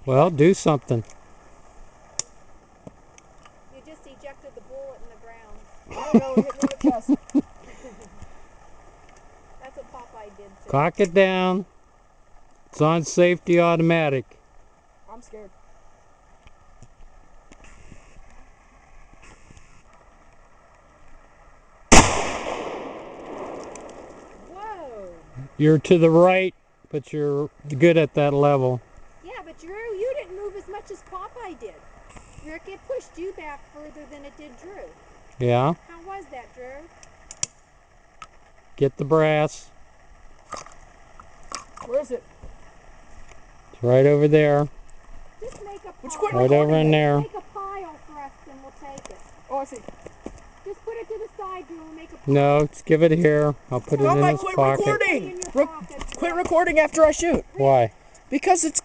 Well, do something. You just ejected the bullet in the ground. I don't know, it hit me in the chest. That's what Popeye did too. Cock it down. It's on safety automatic. I'm scared. Whoa! You're to the right, but you're good at that level. Yeah, but Drew, you didn't move as much as Popeye did. Rick, it pushed you back further than it did Drew. Yeah. How was that, Drew? Get the brass. Where is it? It's right over there. Just make a Would you pile. quit Right recording over in it? there. Make a pile for us and we'll take it. Oh, I see. Just put it to the side, Drew, and make a pile. No, just give it here. I'll put it in Popeye, his quit pocket. recording! In your pocket, Quit Drew. recording after I shoot. Why? Because it's...